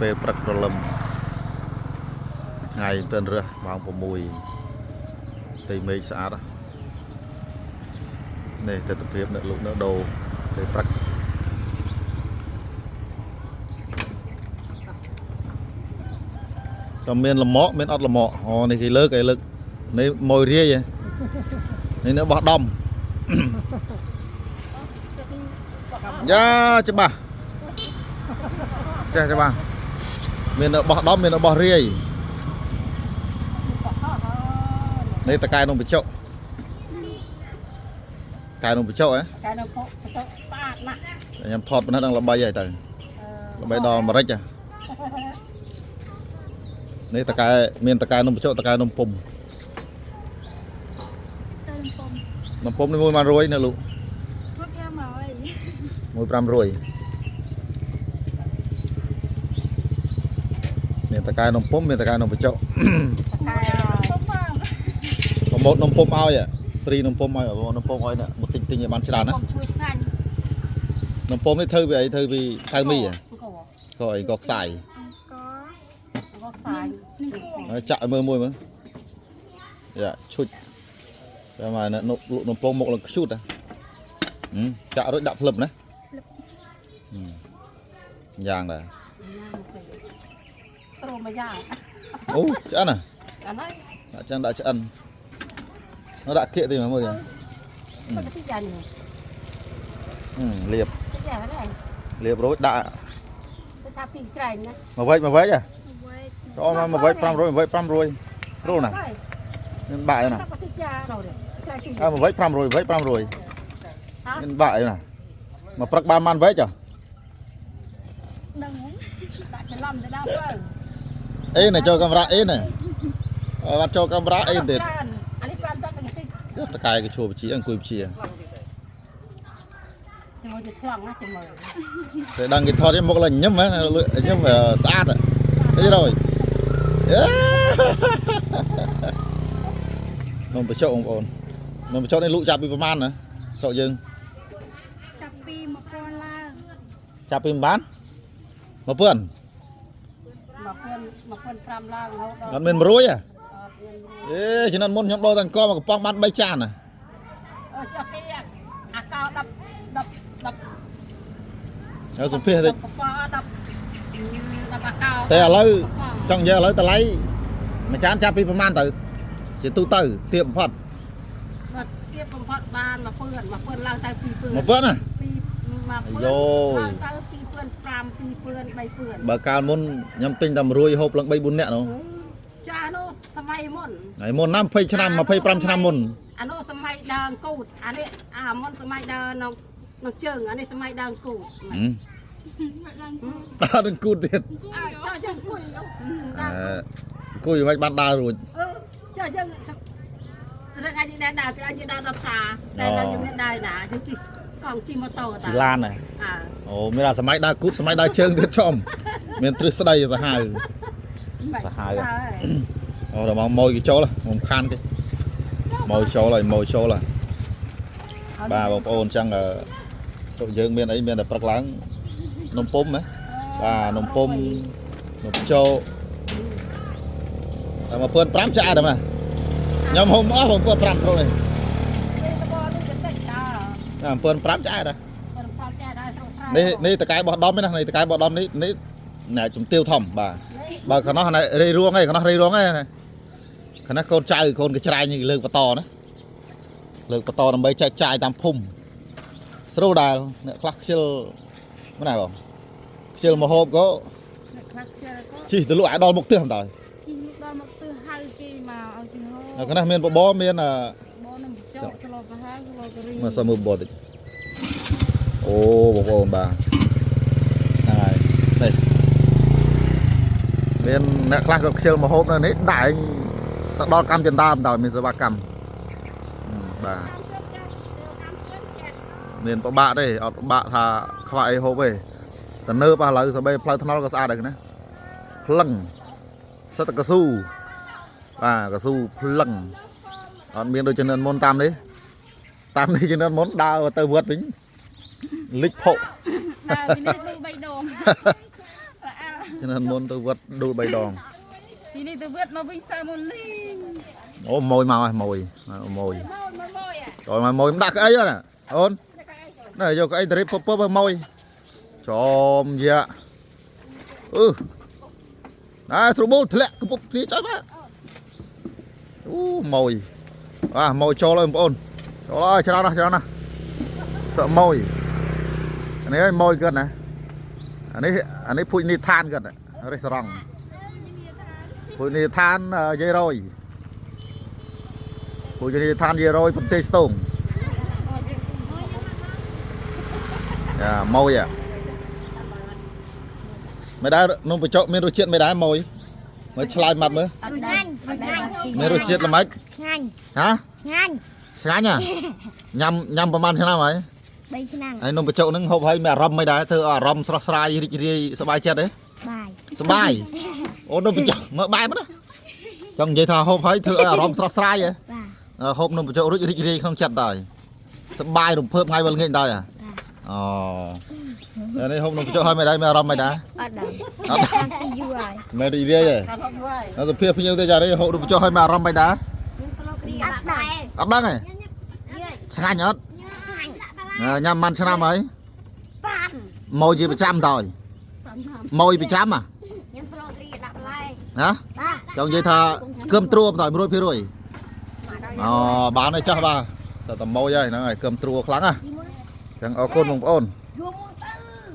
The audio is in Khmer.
ពេលព្រឹកព្រលឹមថ្ងៃទិនរះម៉ោង 6 ទីមេឃស្អាតនេះទិដ្ឋភាពអ្នកលក់នៅដូរពេលព្រឹកក៏មានលម៉កមានអត់លម៉កអូនេះគេលើកនេះម៉ួយរាយនេះនៅបោះដំយ៉ាច្បាស់ចេះច្បាស់មាននៅបោះដំមាននៅបោះរាយនេះតកែនំបញ្ចុកកែនំបញ្ចុកហ៎កែនំបញ្ចុកស្អាតណាស់ខ្ញុំថតប៉ុណ្ណឹងដល់ល្បីហើយទៅល្បីដល់អាមេរិកនេះតកែមានតកែនំបញ្ចុកតកែនំពុំនំពុំនេះ1 100ណាលោក1 500មានតកែនំពុំមានតកែនំបញ្ចុកប្រម៉ូទនំពុំឲ្យព្រីនំពុំឲ្យបងនំពុំឲ្យណាមកទិញឲ្យបានច្រើនណាជួយឆ្ងាញ់នំពុំនេះធ្វើពីអីធ្វើពីសៅមីក៏អីក៏ខ្សាយក៏ខ្សាយចាក់ឲ្យមើលមួយមើលយ៉ាឈុចតែមកនំពុំមកឡើងខ្ជូតចាក់រួចដាក់ភ្លឹបណាយ៉ាងដែរស្រូបមួយយ៉ាងអូឆ្អិនអាហ្នឹងដាក់ចឹងដាក់ឆ្អិនnóដាក់គៀកទីមើលយ៉ាងលាបរួចដាក់ទៅថាពីក្រែងណាមកវិញហ៎ចូលមកវិញ500គ្រូណាមានបាក់ណាមកវិញ500មានបាក់ណាមកព្រឹកបានបានវិញចុះដឹងដាក់ច្រឡំទៅដល់ទៅអេណែចូលកាមេរ៉ាអេណែបាត់ចូលកាមេរ៉ាអេទៀតអានេះ5តទៅតិចតកែគេឈួរបជាអង្គុយបជាជាមួយទៅថ្លង់ណាចាំមើលតែដឹងគេថតមកឡើងញឹមញឹមស្អាតអីrồiនំបញ្ចុកបងប្អូននំបញ្ចុកនេះលក់ចាប់ពីប្រហែលណាស្រុកយើងចាប់ពី1000ឡើងចាប់ពីប្រហែល1000 1000 15ឡើងរហូតដល់អត់មាន100អេឆ្នាំមុនខ្ញុំដូរតែអង្គមកកំប៉ុងបាន3ចានណាចុះគេអាកោ10ហើយសំភាសតិចកំប៉ុង10អាកោតែឥឡូវចង់និយាយឥឡូវតម្លៃមួយចានចាប់ពីប្រហែលទៅជាទូទៅទៀបបំផុតទៀបបំផុតបាន1000ឡើងទៅ2000 1000ណាយោឡើងទៅ2000 5 2000 3000បើកាលមុនខ្ញុំទិញតែ100ហូបឡើង3 4នាក់នោះចានោះសម័យមុនថ្ងៃមុនណា20ឆ្នាំ25ឆ្នាំមុនអានោះសម័យដើមគូតអានេះមុនសម័យដើមនៅជើងអានេះសម័យដើមគូតដើរនឹងគូតទៀតចាយើងអង្គុយអង្គុយមិនបានដើររួចចាយើងរឹងអាចដើរពីអាចដើរដល់ផ្សារតែយើងមានដើរណាយើងជិះកង់ជិះម៉ូតូតាឡានអូមានអាសម័យដើរគូតសម័យដើរជើងទៀតចំមានទ្រឹស្ដីសាហាវអូដល់មកម៉ួយគេចូលខ្ញុំខានគេម៉ួយចូលហើយបាទបងប្អូនអញ្ចឹងស្រុកយើងមានអីមានតែព្រឹកឡើងនំពុំហ៎បាទនំពុំនំចូលតែ1500ចាក់ដល់ណាខ្ញុំហុំអស់1500ស្រុកនេះ1500ចាក់ដែរនេះតកែបោះដំនេះណានេះតកែបោះដំនេះណែជំទាវធំបាទបើកណោះរីរួងឯងកណោះរីរួងឯងកណោះកូនចៅកូនកញ្ច្រែងលើកបន្តណាលើកបន្តដើម្បីចែកចាយតាមភូមិស្រួលដែរអ្នកខ្លះខ្ជិលមិនណាបងខ្ជិលមកហូបក៏ជិះទៅលក់ឲ្យដល់មុខផ្ទះតើដល់មុខផ្ទះហៅគេមកឲ្យគេហូបកណោះមានបបរមានបនំចោស្លប្រហើស្លការីមកសុំមើលបបរតិចអូបងប្អូនបាទហើយនេះមានអ្នកខ្លះក៏ខ្ជិលមកហូបនៅនេះដាក់ទៅដល់កម្មចន្ទាបន្តមានសេវាកម្មបាទមានពិបាកទេអត់ពិបាកថាខ្វះអីហូបទេតែនើបឥឡូវសបីផ្លូវថ្នល់ក៏ស្អាតដែរណាភ្លឹងសិតតែកស៊ូបាទកស៊ូភ្លឹងអត់មានដូចជំនាន់មុនតាមនេះជំនាន់មុនដើរទៅវត្តវិញលិចភក់ដើរពីនេះ3ដង cho nên muốn tôi vượt đu bay đòn Thì đi từ vượt nó vinh sao một ly. ố mồi màu mồi rồi mà mồi đặt cái ấy rồi nè ôn này vô cái drip pop mồi chôm gì ạ đấy số bốn thề cái bút đi chơi mà mồi mồi cho lên ôn cho nó cho nó sợ mồi anh ấy mồi gần này anh ấy pui ni than gần này restaurant pui ni than dây rồi pui ni than dây rồi bún tê stone mồi à mày đã nông phải chọn miếng đồ chiên mày đá mồi mới slide mặt mới miếng đồ chiên là mấy hả ngán à nhầmประมาณ thế nào vậy anh nông phải chọn nâng hộp hay mẹ rầm mày đá thưa rầm srai ri sờ bài chết đấy sờ bài ô nông phải chọn mở bài mất trong vậy thà hộp hay thưa rầm srai vậy hộp nông phải chọn ri không chặt đời sờ bài đồng phơm ngay vào ngay đời à đây hôm nay cho hai mày đây mày rầm mày đá mày đi đây nó từ phía nhiêu tới giờ đây hộ được cho hai mày rầm mày đá ấp đắng này sang nhớt nhằm man sang năm ấy mồi gì bị chăm rồi mồi bị chăm à hả trong vậy thà cơm trua rồi rồi phía rồi bán này chắc ba sợ tầm mồi vậy nó này cơm trua kháng à chẳng ở côn mông ôn